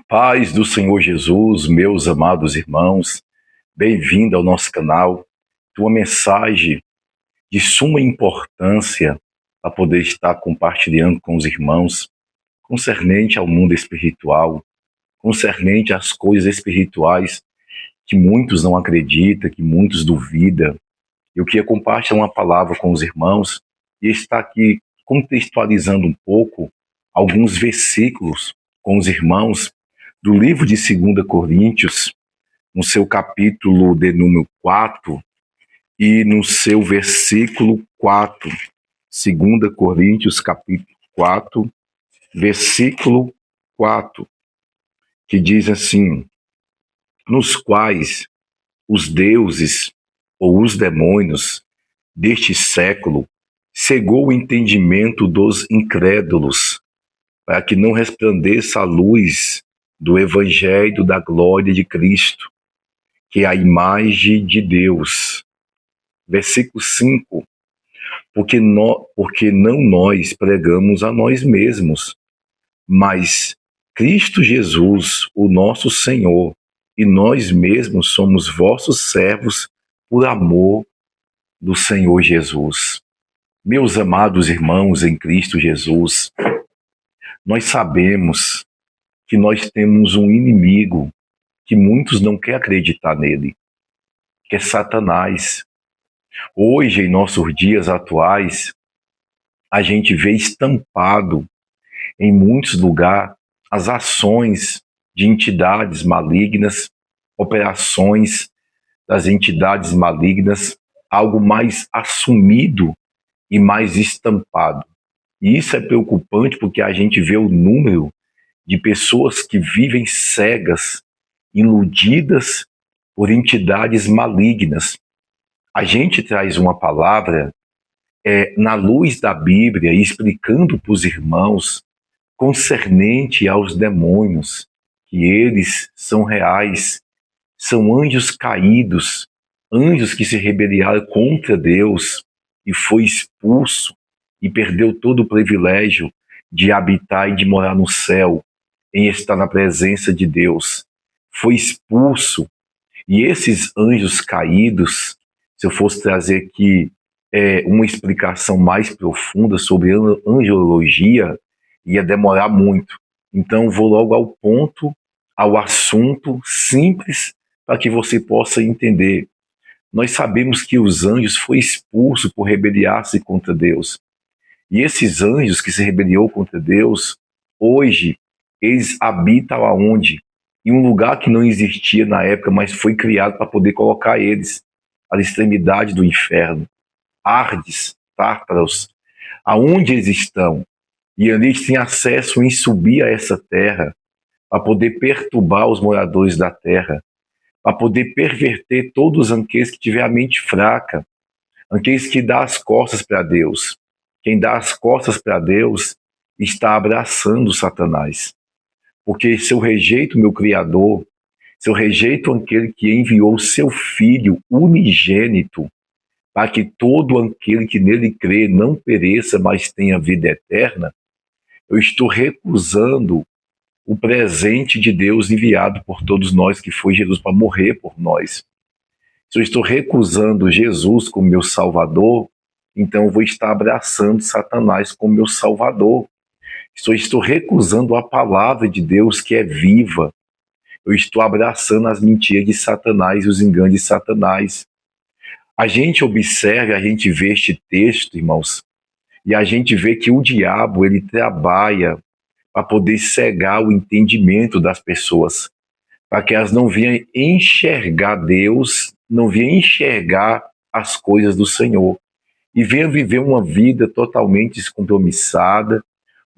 Paz do Senhor Jesus, meus amados irmãos, bem-vindo ao nosso canal. Uma mensagem de suma importância para poder estar compartilhando com os irmãos, concernente ao mundo espiritual, concernente às coisas espirituais que muitos não acreditam, que muitos duvidam. Eu queria compartilhar uma palavra com os irmãos e estar aqui contextualizando um pouco alguns versículos com os irmãos do livro de 2 Coríntios, no seu capítulo de número 4 e no seu versículo 4. 2 Coríntios, capítulo 4, versículo 4, que diz assim: nos quais os deuses ou os demônios deste século cegou o entendimento dos incrédulos, para que não resplandeça a luz do Evangelho da glória de Cristo, que é a imagem de Deus. Versículo 5. Porque não nós pregamos a nós mesmos, mas Cristo Jesus, o nosso Senhor, e nós mesmos somos vossos servos por amor do Senhor Jesus. Meus amados irmãos em Cristo Jesus, nós sabemos que nós temos um inimigo que muitos não querem acreditar nele, que é Satanás. Hoje, em nossos dias atuais, a gente vê estampado em muitos lugares as ações de entidades malignas, operações das entidades malignas, algo mais assumido e mais estampado. E isso é preocupante porque a gente vê o número de pessoas que vivem cegas, iludidas por entidades malignas. A gente traz uma palavra na luz da Bíblia, explicando para os irmãos concernente aos demônios, que eles são reais, são anjos caídos, anjos que se rebelaram contra Deus e foi expulso e perdeu todo o privilégio de habitar e de morar no céu, em estar na presença de Deus. Foi expulso. E esses anjos caídos, se eu fosse trazer aqui uma explicação mais profunda sobre angelologia, ia demorar muito. Então, vou logo ao ponto, ao assunto simples, para que você possa entender. Nós sabemos que os anjos foram expulsos por rebeliar-se contra Deus. E esses anjos que se rebeliou contra Deus, hoje, eles habitam aonde? Em um lugar que não existia na época, mas foi criado para poder colocar eles à extremidade do inferno. Ardes, Tártaros, aonde eles estão? E ali eles têm acesso em subir a essa terra, para poder perturbar os moradores da terra, para poder perverter todos aqueles que tiverem a mente fraca, aqueles que dão as costas para Deus. Quem dá as costas para Deus está abraçando Satanás. Porque se eu rejeito meu Criador, se eu rejeito aquele que enviou seu Filho unigênito, para que todo aquele que nele crê não pereça, mas tenha vida eterna, eu estou recusando o presente de Deus enviado por todos nós, que foi Jesus para morrer por nós. Se eu estou recusando Jesus como meu Salvador, então eu vou estar abraçando Satanás como meu Salvador. Se eu estou recusando a palavra de Deus que é viva, eu estou abraçando as mentiras de Satanás e os enganos de Satanás. A gente observa, a gente vê este texto, irmãos, e a gente vê que o diabo, ele trabalha para poder cegar o entendimento das pessoas, para que elas não venham enxergar Deus, não venham enxergar as coisas do Senhor, e venham viver uma vida totalmente descompromissada,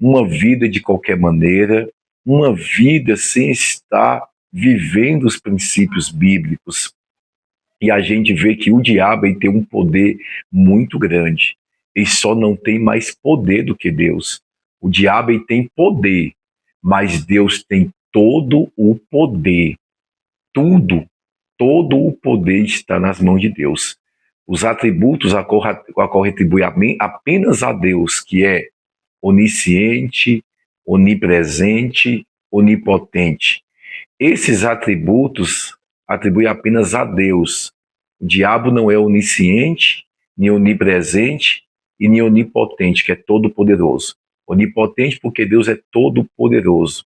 uma vida de qualquer maneira, uma vida sem estar vivendo os princípios bíblicos. E a gente vê que o diabo ele tem um poder muito grande. Ele só não tem mais poder do que Deus. O diabo ele tem poder, mas Deus tem todo o poder. Todo o poder está nas mãos de Deus. Os atributos a qual retribui apenas a Deus, que é onisciente, onipresente, onipotente. Esses atributos atribui apenas a Deus. O diabo não é onisciente, nem onipresente e nem onipotente, que é todo-poderoso. Onipotente porque Deus é todo-poderoso.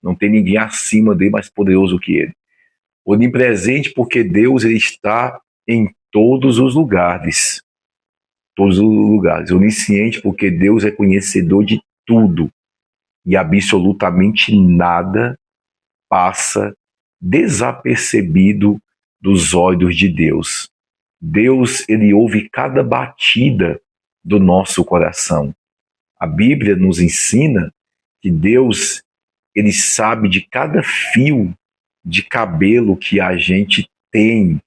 Não tem ninguém acima dele mais poderoso que ele. Onipresente porque Deus ele está em todos os lugares. Todos os lugares. Onisciente porque Deus é conhecedor de tudo. E absolutamente nada passa desapercebido dos olhos de Deus. Deus, ele ouve cada batida do nosso coração. A Bíblia nos ensina que Deus, ele sabe de cada fio de cabelo que a gente tem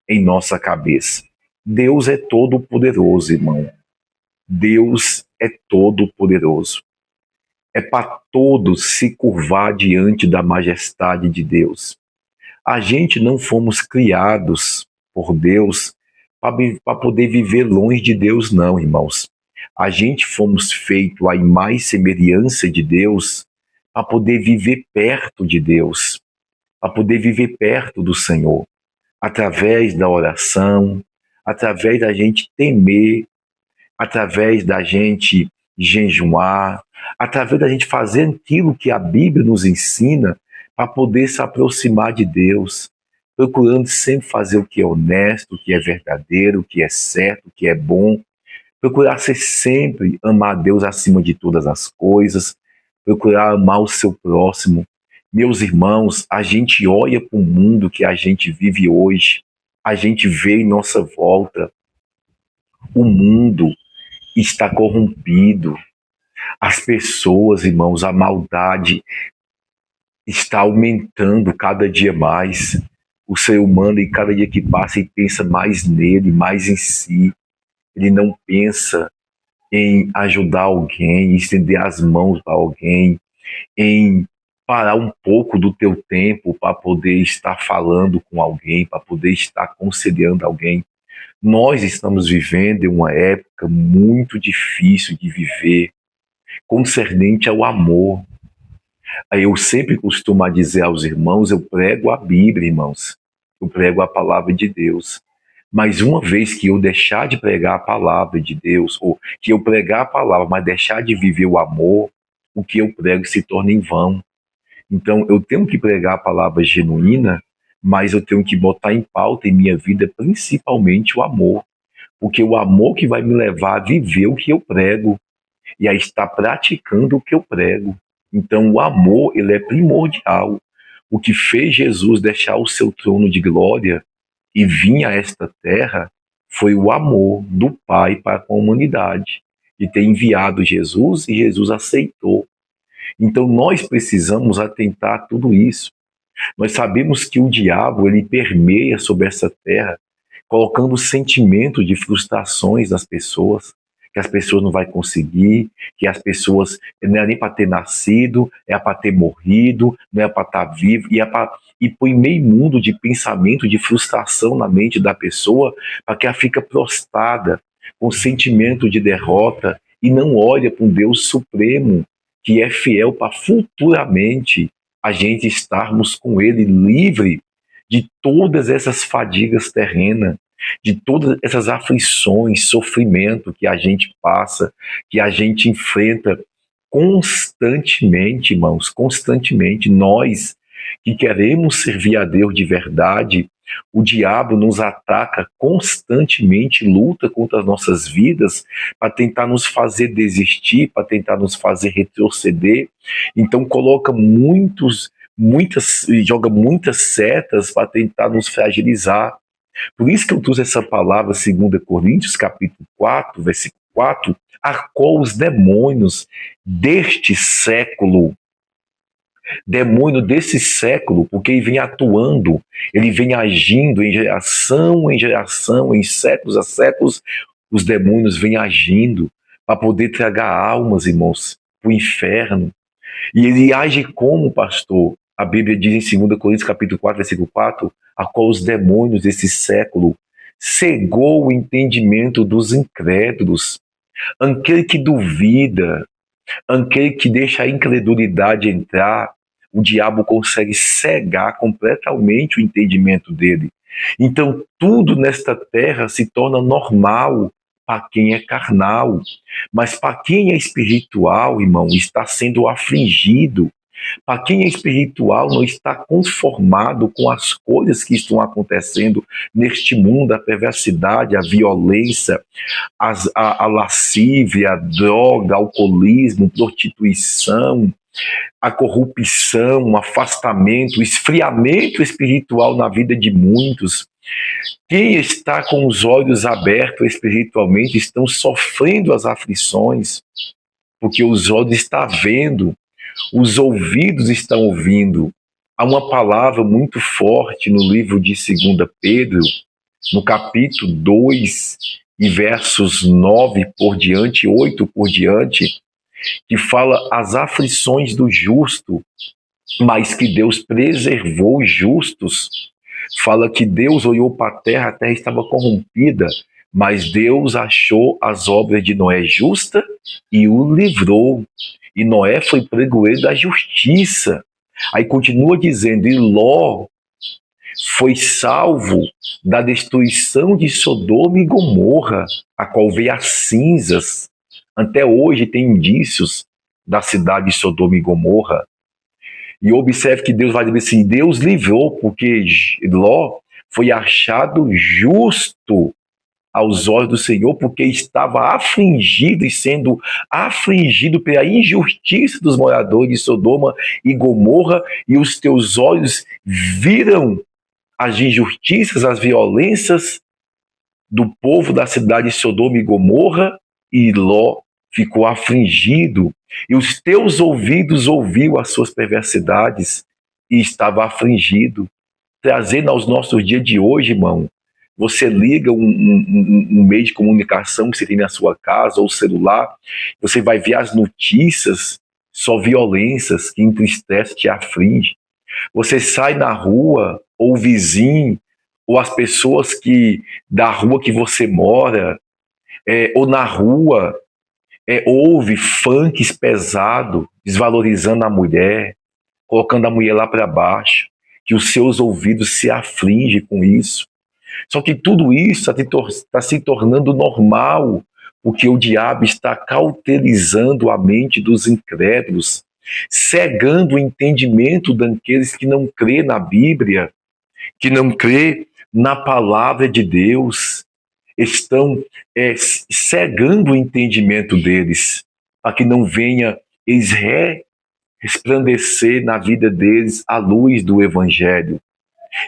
em nossa cabeça. Deus é todo poderoso, irmão. Deus é todo poderoso. É para todos se curvar diante da majestade de Deus. A gente não fomos criados por Deus para poder viver longe de Deus, não, irmãos. A gente fomos feitos à imagem e semelhança de Deus para poder viver perto de Deus, para poder viver perto do Senhor, através da oração, através da gente temer, através da gente jejuar, através da gente fazer aquilo que a Bíblia nos ensina para poder se aproximar de Deus, procurando sempre fazer o que é honesto, o que é verdadeiro, o que é certo, o que é bom, procurar ser sempre amar a Deus acima de todas as coisas, procurar amar o seu próximo. Meus irmãos, a gente olha para o mundo que a gente vive hoje, a gente vê em nossa volta, o mundo está corrompido. As pessoas, irmãos, a maldade está aumentando cada dia mais. O ser humano, e cada dia que passa, ele pensa mais nele, mais em si. Ele não pensa em ajudar alguém, em estender as mãos para alguém, em parar um pouco do teu tempo para poder estar falando com alguém, para poder estar aconselhando alguém. Nós estamos vivendo em uma época muito difícil de viver, concernente ao amor. Eu sempre costumo dizer aos irmãos, eu prego a Bíblia, irmãos. Eu prego a palavra de Deus. Mas uma vez que eu deixar de pregar a palavra de Deus, ou que eu pregar a palavra, mas deixar de viver o amor, o que eu prego se torna em vão. Então, eu tenho que pregar a palavra genuína, mas eu tenho que botar em pauta em minha vida principalmente o amor. Porque o amor que vai me levar a viver o que eu prego e a estar praticando o que eu prego. Então, o amor, ele é primordial. O que fez Jesus deixar o seu trono de glória e vir a esta terra foi o amor do Pai para com a humanidade, de ter enviado Jesus e Jesus aceitou. Então, nós precisamos atentar a tudo isso. Nós sabemos que o diabo, ele permeia sobre essa terra, colocando sentimento de frustrações das pessoas, que as pessoas não vão conseguir, que as pessoas não é nem para ter nascido, é para ter morrido, não é para estar vivo, e põe meio mundo de pensamento, de frustração na mente da pessoa, para que ela fica prostrada, com sentimento de derrota, e não olha para um Deus supremo, que é fiel para futuramente a gente estarmos com Ele livre de todas essas fadigas terrenas, de todas essas aflições, sofrimento que a gente passa, que a gente enfrenta constantemente, irmãos, constantemente. Nós que queremos servir a Deus de verdade, o diabo nos ataca constantemente, luta contra as nossas vidas para tentar nos fazer desistir, para tentar nos fazer retroceder. Então joga muitas setas para tentar nos fragilizar. Por isso que eu trouxe essa palavra, 2 Coríntios, capítulo 4, versículo 4, a qual os demônios deste século, demônio desse século, porque ele vem atuando, ele vem agindo em geração, em séculos a séculos, os demônios vêm agindo para poder tragar almas, irmãos, para o inferno. E ele age como, pastor? A Bíblia diz em 2 Coríntios capítulo 4, versículo 4, a qual os demônios desse século cegou o entendimento dos incrédulos, aquele que duvida, aquele que deixa a incredulidade entrar, o diabo consegue cegar completamente o entendimento dele. Então, tudo nesta terra se torna normal para quem é carnal, mas para quem é espiritual, irmão, está sendo afligido. Para quem é espiritual, não está conformado com as coisas que estão acontecendo neste mundo, a perversidade, a violência, a lascívia, a droga, alcoolismo, prostituição, a corrupção, o afastamento, o esfriamento espiritual na vida de muitos. Quem está com os olhos abertos espiritualmente estão sofrendo as aflições, porque os olhos estão vendo, os ouvidos estão ouvindo. Há uma palavra muito forte no livro de 2 Pedro, no capítulo 2, e versos 9 por diante, 8 por diante, que fala as aflições do justo, mas que Deus preservou os justos. Fala que Deus olhou para a terra estava corrompida, mas Deus achou as obras de Noé justa e o livrou. E Noé foi pregoeiro da justiça. Aí continua dizendo, e Ló foi salvo da destruição de Sodoma e Gomorra, a qual veio as cinzas. Até hoje tem indícios da cidade de Sodoma e Gomorra. E observe que Deus vai dizer assim, Deus livrou, porque Ló foi achado justo aos olhos do Senhor, porque estava afligido e sendo afligido pela injustiça dos moradores de Sodoma e Gomorra, e os teus olhos viram as injustiças, as violências do povo da cidade de Sodoma e Gomorra, e Ló ficou afligido, e os teus ouvidos ouviu as suas perversidades, e estava afligido. Trazendo aos nossos dias de hoje, irmão, você liga um meio de comunicação que você tem na sua casa, ou celular, você vai ver as notícias, só violências que entristecem, te aflige. Você sai na rua, ou o vizinho, ou as pessoas da rua que você mora, ou na rua, ouve funks pesado, desvalorizando a mulher, colocando a mulher lá para baixo, que os seus ouvidos se afligem com isso. Só que tudo isso está se tornando normal, porque o diabo está cauterizando a mente dos incrédulos, cegando o entendimento daqueles que não crê na Bíblia, que não crê na palavra de Deus. Estão cegando o entendimento deles, para que não venha resplandecer na vida deles a luz do Evangelho.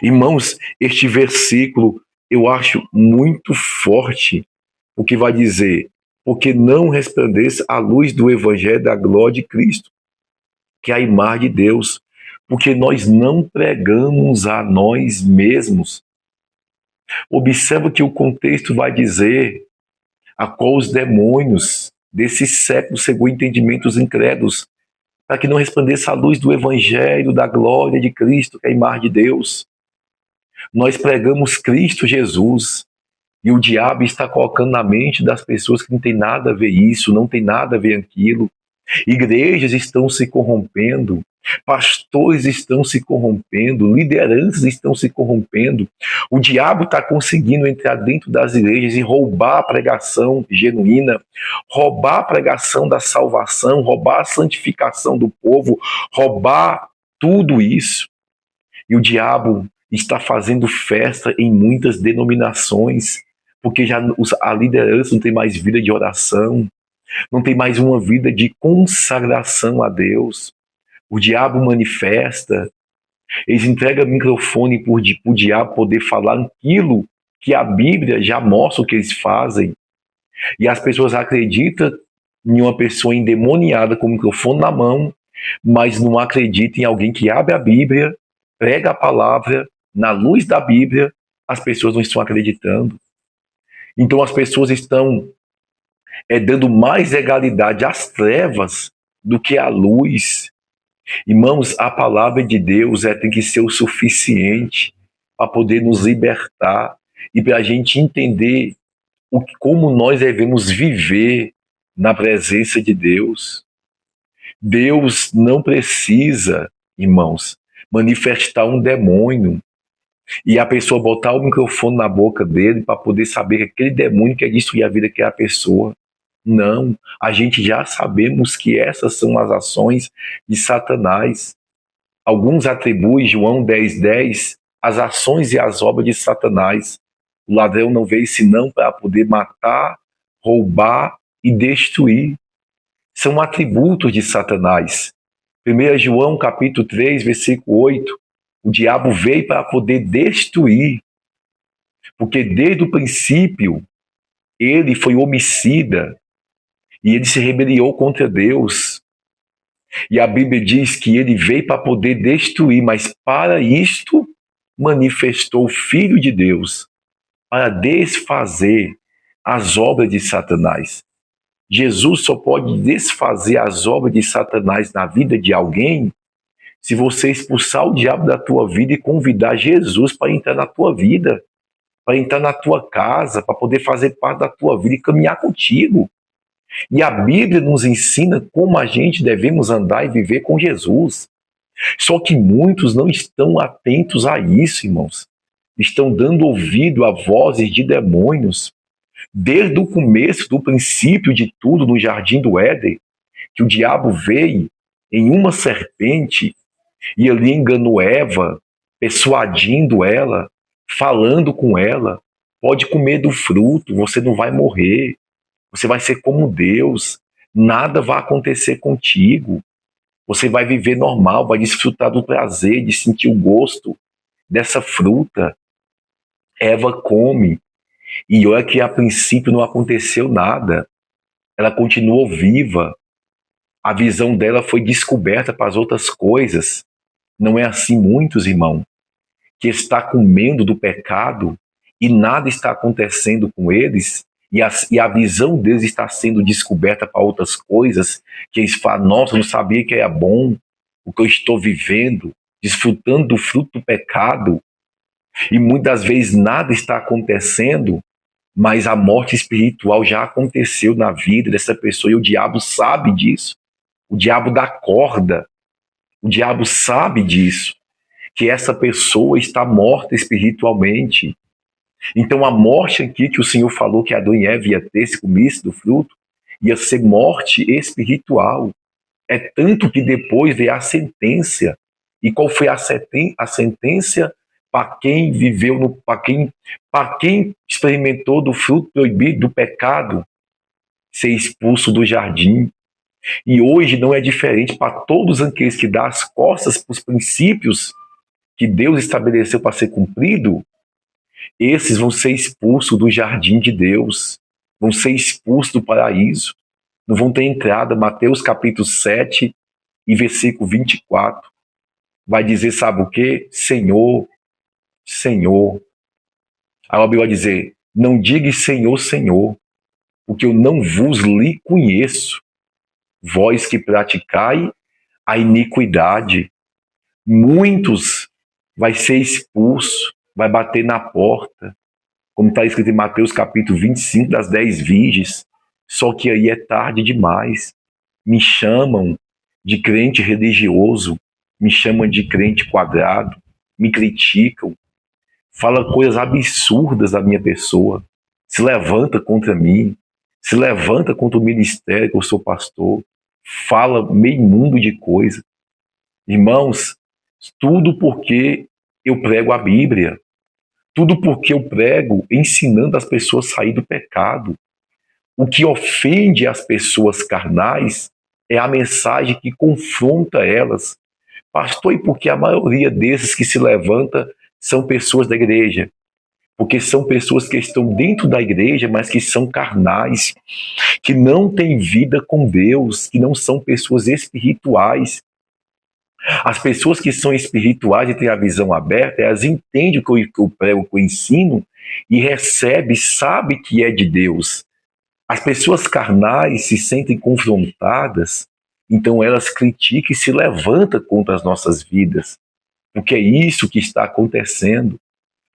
Irmãos, este versículo eu acho muito forte, porque vai dizer, porque não resplandeça a luz do Evangelho da glória de Cristo, que é a imagem de Deus, porque nós não pregamos a nós mesmos. Observa que o contexto vai dizer a qual os demônios desse século cegou entendimentos incrédulos, para que não resplandeça a luz do Evangelho da glória de Cristo, que é a imagem de Deus. Nós pregamos Cristo Jesus, e o diabo está colocando na mente das pessoas que não tem nada a ver isso, não tem nada a ver aquilo. Igrejas estão se corrompendo, pastores estão se corrompendo, lideranças estão se corrompendo. O diabo está conseguindo entrar dentro das igrejas e roubar a pregação genuína, roubar a pregação da salvação, roubar a santificação do povo, roubar tudo isso. E o diabo está fazendo festa em muitas denominações, porque já a liderança não tem mais vida de oração, não tem mais uma vida de consagração a Deus. O diabo manifesta, eles entregam o microfone para o diabo poder falar aquilo que a Bíblia já mostra o que eles fazem. E as pessoas acreditam em uma pessoa endemoniada com o microfone na mão, mas não acreditam em alguém que abre a Bíblia, prega a palavra, na luz da Bíblia. As pessoas não estão acreditando. Então as pessoas estão dando mais legalidade às trevas do que à luz. Irmãos, a palavra de Deus tem que ser o suficiente para poder nos libertar e para a gente entender como nós devemos viver na presença de Deus. Deus não precisa, irmãos, manifestar um demônio e a pessoa botar o microfone na boca dele para poder saber que aquele demônio quer destruir a vida que é a pessoa. Não, a gente já sabemos que essas são as ações de Satanás. Alguns atribuem, João 10:10, as ações e as obras de Satanás. O ladrão não veio senão para poder matar, roubar e destruir. São atributos de Satanás. 1 João capítulo 3, versículo 8, o diabo veio para poder destruir, porque desde o princípio ele foi homicida e ele se rebeliou contra Deus. E a Bíblia diz que ele veio para poder destruir, mas para isto manifestou o Filho de Deus, para desfazer as obras de Satanás. Jesus só pode desfazer as obras de Satanás na vida de alguém se você expulsar o diabo da tua vida e convidar Jesus para entrar na tua vida, para entrar na tua casa, para poder fazer parte da tua vida e caminhar contigo. E a Bíblia nos ensina como a gente devemos andar e viver com Jesus. Só que muitos não estão atentos a isso, irmãos. Estão dando ouvido a vozes de demônios. Desde o começo, do princípio de tudo, no jardim do Éden, que o diabo veio em uma serpente e ali enganou Eva, persuadindo ela, falando com ela: pode comer do fruto, você não vai morrer, você vai ser como Deus, nada vai acontecer contigo, você vai viver normal, vai desfrutar do prazer de sentir o gosto dessa fruta. Eva come, e olha que a princípio não aconteceu nada, ela continuou viva, a visão dela foi descoberta para as outras coisas. Não é assim muitos, irmão, que está comendo do pecado e nada está acontecendo com eles, e a visão deles está sendo descoberta para outras coisas, que eles falam: nossa, eu não sabia que era bom o que eu estou vivendo, desfrutando do fruto do pecado, e muitas vezes nada está acontecendo, mas a morte espiritual já aconteceu na vida dessa pessoa, e o diabo sabe disso, o diabo dá corda, o diabo sabe disso, que essa pessoa está morta espiritualmente. Então a morte aqui que o Senhor falou que Adão e Eva ia ter se comisse do fruto, ia ser morte espiritual. É tanto que depois veio a sentença. E qual foi a sentença? Para quem viveu, para quem experimentou do fruto proibido, do pecado, ser expulso do jardim. E hoje não é diferente para todos aqueles que dão as costas para os princípios que Deus estabeleceu para ser cumprido. Esses vão ser expulsos do jardim de Deus, vão ser expulsos do paraíso, não vão ter entrada. Mateus capítulo 7 e versículo 24 vai dizer, sabe o quê? Senhor, Senhor. A Bíblia vai dizer: não diga Senhor, Senhor, porque eu não vos lhe conheço, vós que praticai a iniquidade. Muitos vai ser expulso, vai bater na porta, como está escrito em Mateus capítulo 25, das 10 virgens. Só que aí é tarde demais. Me chamam de crente religioso, me chamam de crente quadrado, me criticam, falam coisas absurdas da minha pessoa, se levanta contra mim, se levanta contra o ministério que eu sou pastor, fala meio mundo de coisa. Irmãos, tudo porque eu prego a Bíblia, tudo porque eu prego ensinando as pessoas a sair do pecado. O que ofende as pessoas carnais é a mensagem que confronta elas. Pastor, e por que a maioria desses que se levanta são pessoas da igreja? Porque são pessoas que estão dentro da igreja, mas que são carnais, que não têm vida com Deus, que não são pessoas espirituais. As pessoas que são espirituais e têm a visão aberta, elas entendem o que eu prego, o que eu ensino, e recebem, sabem que é de Deus. As pessoas carnais se sentem confrontadas, então elas criticam e se levantam contra as nossas vidas. Porque é isso que está acontecendo.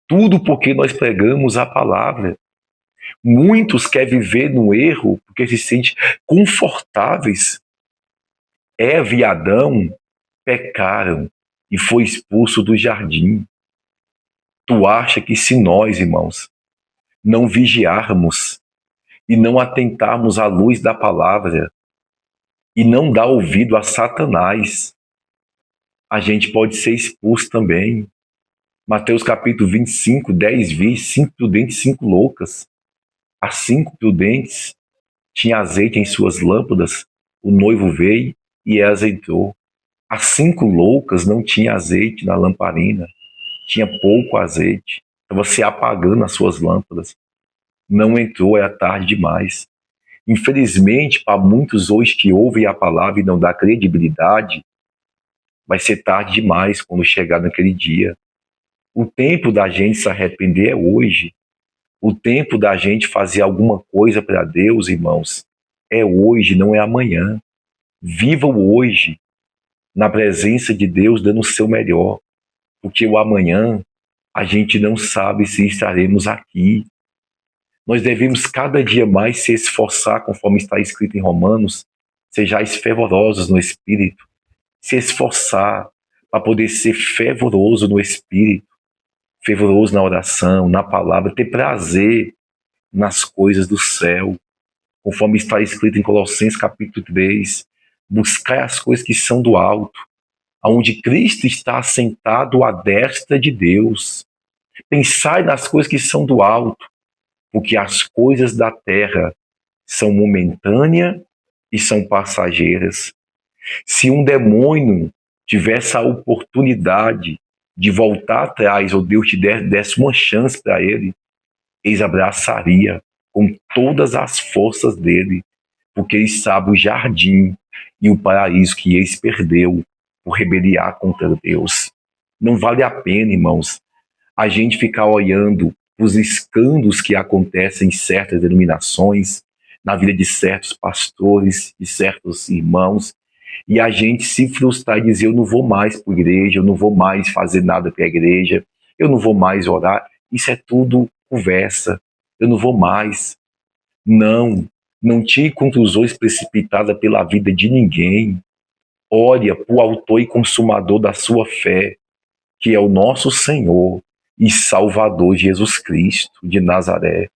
Tudo porque nós pregamos a palavra. Muitos querem viver no erro porque se sentem confortáveis. Eva e Adão pecaram e foi expulso do jardim. Tu acha que se nós, irmãos, não vigiarmos e não atentarmos à luz da palavra e não dar ouvido a Satanás, a gente pode ser expulso também? Mateus capítulo 25, 10 diz, 5 prudentes, 5 loucas. As 5 prudentes tinham azeite em suas lâmpadas, o noivo veio e elas entrou. As 5 loucas não tinham azeite na lamparina, tinha pouco azeite, estava se apagando as suas lâmpadas. Não entrou, era tarde demais. Infelizmente, para muitos hoje que ouvem a palavra e não dá credibilidade, vai ser tarde demais quando chegar naquele dia. O tempo da gente se arrepender é hoje. O tempo da gente fazer alguma coisa para Deus, irmãos, é hoje, não é amanhã. Viva o hoje, na presença de Deus, dando o seu melhor. Porque o amanhã, a gente não sabe se estaremos aqui. Nós devemos cada dia mais se esforçar, conforme está escrito em Romanos, sejais fervorosos no Espírito. Se esforçar para poder ser fervoroso no Espírito, fervoroso na oração, na palavra, ter prazer nas coisas do céu, conforme está escrito em Colossenses capítulo 3, buscai as coisas que são do alto, aonde Cristo está assentado à destra de Deus. Pensai nas coisas que são do alto, porque as coisas da terra são momentâneas e são passageiras. Se um demônio tivesse a oportunidade de voltar atrás, ou Deus te desse uma chance para ele, eles abraçaria com todas as forças dele, porque ele sabe o jardim e o paraíso que eles perdeu por rebeliar contra Deus. Não vale a pena, irmãos, a gente ficar olhando os escândalos que acontecem em certas denominações, na vida de certos pastores, de certos irmãos, e a gente se frustrar e dizer, eu não vou mais para a igreja, eu não vou mais fazer nada para a igreja, eu não vou mais orar. Isso é tudo conversa, eu não vou mais. Não tire conclusões precipitadas pela vida de ninguém. Olha para o autor e consumador da sua fé, que é o nosso Senhor e Salvador Jesus Cristo de Nazaré.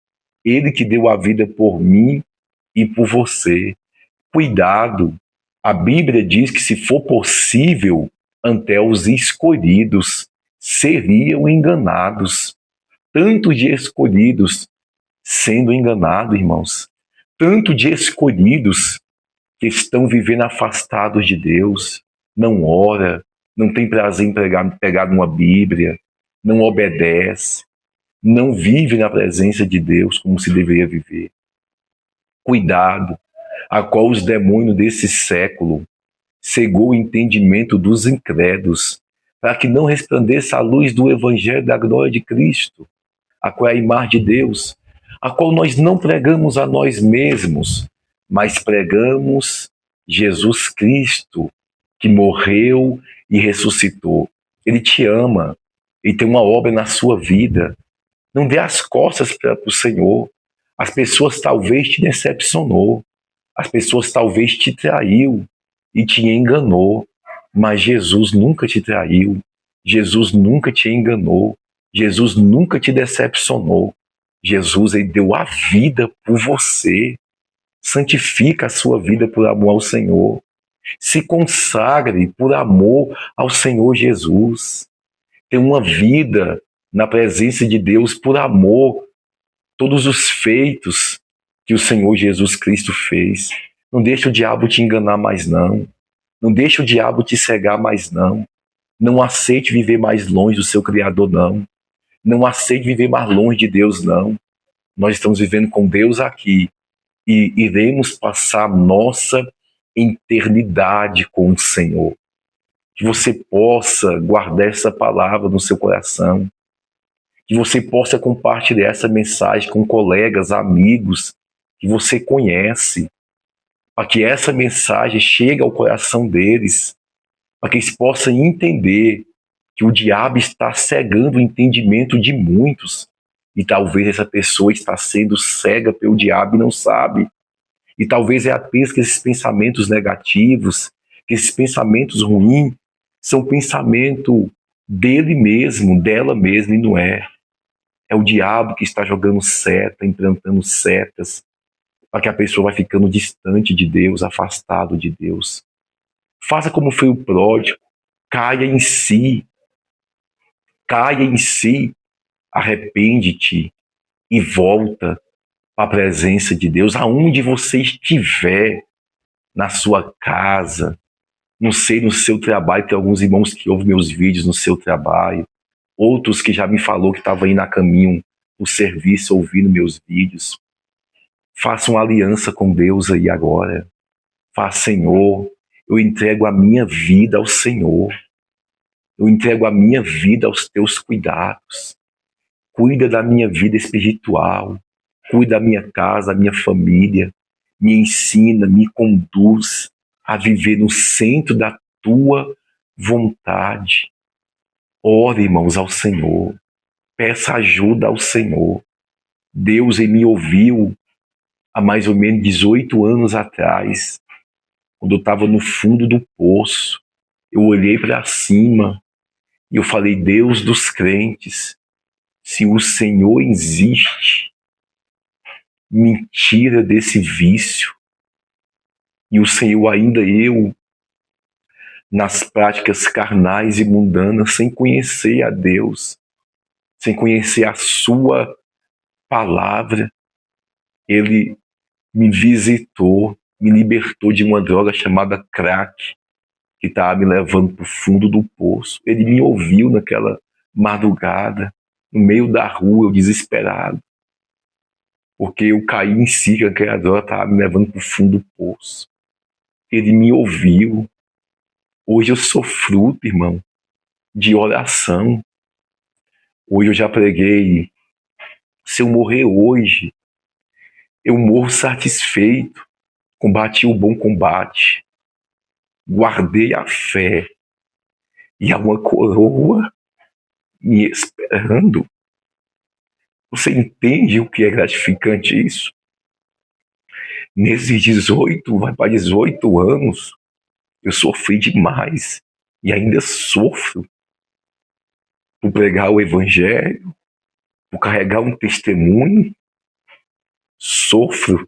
Ele que deu a vida por mim e por você. Cuidado, a Bíblia diz que se for possível, até os escolhidos seriam enganados. Tanto de escolhidos sendo enganados, irmãos. Tanto de escolhidos que estão vivendo afastados de Deus, não ora, não tem prazer em pegar uma Bíblia, não obedece, não vive na presença de Deus como se deveria viver. Cuidado, a qual os demônios desse século cegou o entendimento dos incrédulos, para que não resplandeça a luz do Evangelho da glória de Cristo, a qual é a imagem de Deus, a qual nós não pregamos a nós mesmos, mas pregamos Jesus Cristo, que morreu e ressuscitou. Ele te ama, ele tem uma obra na sua vida. Não dê as costas para o Senhor. As pessoas talvez te decepcionou, as pessoas talvez te traiu e te enganou, mas Jesus nunca te traiu, Jesus nunca te enganou, Jesus nunca te decepcionou. Jesus, ele deu a vida por você. Santifica a sua vida por amor ao Senhor. Se consagre por amor ao Senhor Jesus. Tenha uma vida na presença de Deus por amor. Todos os feitos que o Senhor Jesus Cristo fez. Não deixe o diabo te enganar mais, não. Não deixe o diabo te cegar mais, não. Não aceite viver mais longe do seu Criador, não. Não aceite viver mais longe de Deus, não. Nós estamos vivendo com Deus aqui e iremos passar nossa eternidade com o Senhor. Que você possa guardar essa palavra no seu coração. Que você possa compartilhar essa mensagem com colegas, amigos que você conhece, para que essa mensagem chegue ao coração deles, para que eles possam entender que o diabo está cegando o entendimento de muitos, e talvez essa pessoa está sendo cega pelo diabo e não sabe. E talvez é apenas que esses pensamentos negativos, que esses pensamentos ruins são pensamento dele mesmo, dela mesma, e não é. É o diabo que está jogando seta, implantando setas, para que a pessoa vai ficando distante de Deus, afastado de Deus. Faça como foi o pródigo, caia em si, arrepende-te e volta para a presença de Deus, aonde você estiver, na sua casa, não sei, no seu trabalho. Tem alguns irmãos que ouvem meus vídeos no seu trabalho, outros que já me falou que estavam indo a caminho do serviço ouvindo meus vídeos. Faça uma aliança com Deus aí agora. Fala: Senhor, eu entrego a minha vida ao Senhor. Eu entrego a minha vida aos teus cuidados. Cuida da minha vida espiritual. Cuida da minha casa, da minha família. Me ensina, me conduz a viver no centro da tua vontade. Ore, irmãos, ao Senhor. Peça ajuda ao Senhor. Deus me ouviu há mais ou menos 18 anos atrás, quando eu estava no fundo do poço. Eu olhei para cima e eu falei: Deus dos crentes, se o Senhor existe, me tira desse vício. E o Senhor, ainda eu, nas práticas carnais e mundanas, sem conhecer a Deus, sem conhecer a sua palavra, Ele me visitou, me libertou de uma droga chamada crack, que estava me levando para o fundo do poço. Ele me ouviu naquela madrugada, no meio da rua, eu desesperado, porque eu caí em si, que aquela droga estava me levando para o fundo do poço. Ele me ouviu. Hoje eu sou fruto, irmão, de oração. Hoje eu já preguei: se eu morrer hoje, eu morro satisfeito, combati o bom combate, guardei a fé, e há uma coroa me esperando. Você entende o que é gratificante isso? Nesses 18 anos, eu sofri demais, e ainda sofro, por pregar o evangelho, por carregar um testemunho. Sofro,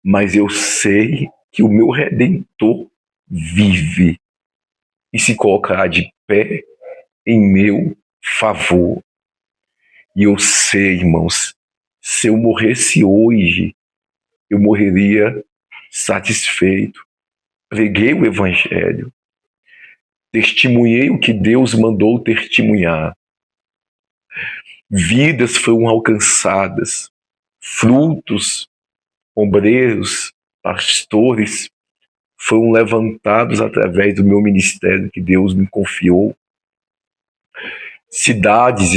mas eu sei que o meu Redentor vive e se colocará de pé em meu favor. E eu sei, irmãos, se eu morresse hoje, eu morreria satisfeito. Preguei o evangelho, testemunhei o que Deus mandou testemunhar. Vidas foram alcançadas, frutos, obreiros, pastores foram levantados através do meu ministério que Deus me confiou. Cidades,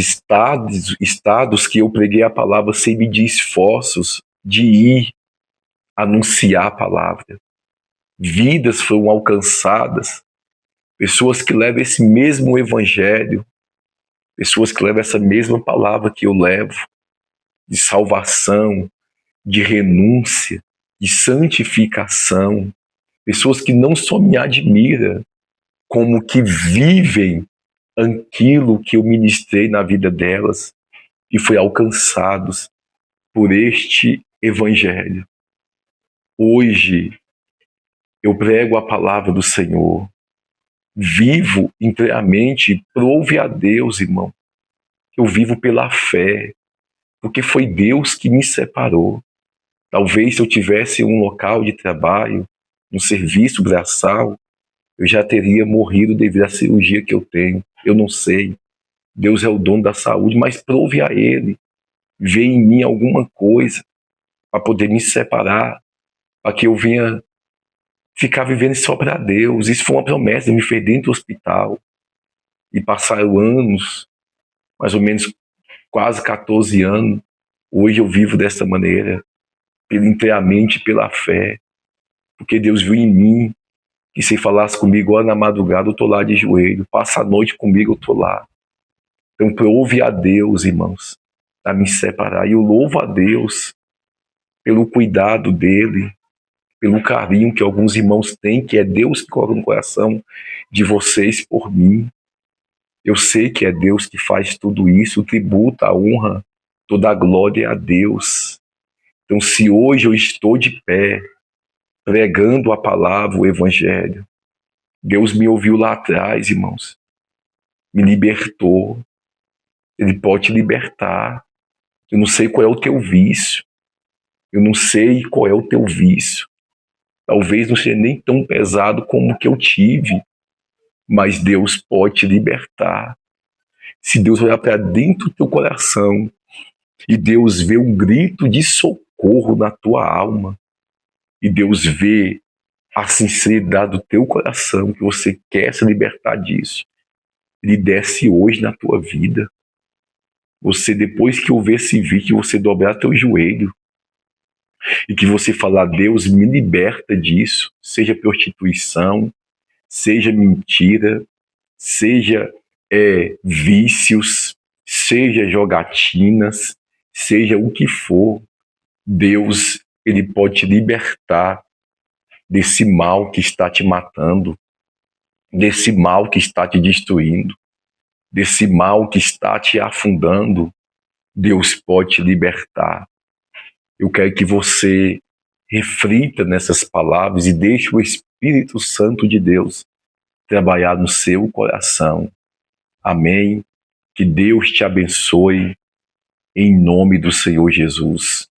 estados que eu preguei a palavra sem medir esforços de ir anunciar a palavra. Vidas foram alcançadas, pessoas que levam esse mesmo evangelho, pessoas que levam essa mesma palavra que eu levo, de salvação, de renúncia, de santificação. Pessoas que não só me admiram, como que vivem aquilo que eu ministrei na vida delas e foi alcançados por este evangelho. Hoje eu prego a palavra do Senhor, vivo inteiramente, prove a Deus, irmão. Eu vivo pela fé, porque foi Deus que me separou. Talvez se eu tivesse um local de trabalho, um serviço braçal, eu já teria morrido devido à cirurgia que eu tenho. Eu não sei. Deus é o dono da saúde, mas prove a Ele. Vê em mim alguma coisa para poder me separar, para que eu venha ficar vivendo só para Deus. Isso foi uma promessa. Ele me fez dentro do hospital. E passaram anos, mais ou menos quase 14 anos. Hoje eu vivo dessa maneira, inteiramente pela fé, porque Deus viu em mim que se falasse comigo agora na madrugada, eu estou lá de joelho, passa a noite comigo, eu estou lá. Então prove a Deus, irmãos, a me separar. E eu louvo a Deus pelo cuidado dele, pelo carinho que alguns irmãos têm, que é Deus que coloca no coração de vocês por mim. Eu sei que é Deus que faz tudo isso, o tributo, a honra, toda a glória é a Deus. Então, se hoje eu estou de pé, pregando a palavra, o evangelho, Deus me ouviu lá atrás, irmãos, me libertou. Ele pode te libertar. Eu não sei qual é o teu vício. Eu não sei qual é o teu vício. Talvez não seja nem tão pesado como o que eu tive, mas Deus pode te libertar. Se Deus olhar para dentro do teu coração e Deus vê um grito de socorro na tua alma, e Deus vê a sinceridade do teu coração, que você quer se libertar disso, Ele desce hoje na tua vida. Você, depois que ouvir esse vídeo, que você dobrar teu joelho e que você falar: Deus, me liberta disso, seja prostituição, seja mentira, seja vícios, seja jogatinas, seja o que for, Deus, Ele pode te libertar desse mal que está te matando, desse mal que está te destruindo, desse mal que está te afundando. Deus pode te libertar. Eu quero que você reflita nessas palavras e deixe o Espírito Santo de Deus trabalhar no seu coração. Amém? Que Deus te abençoe em nome do Senhor Jesus.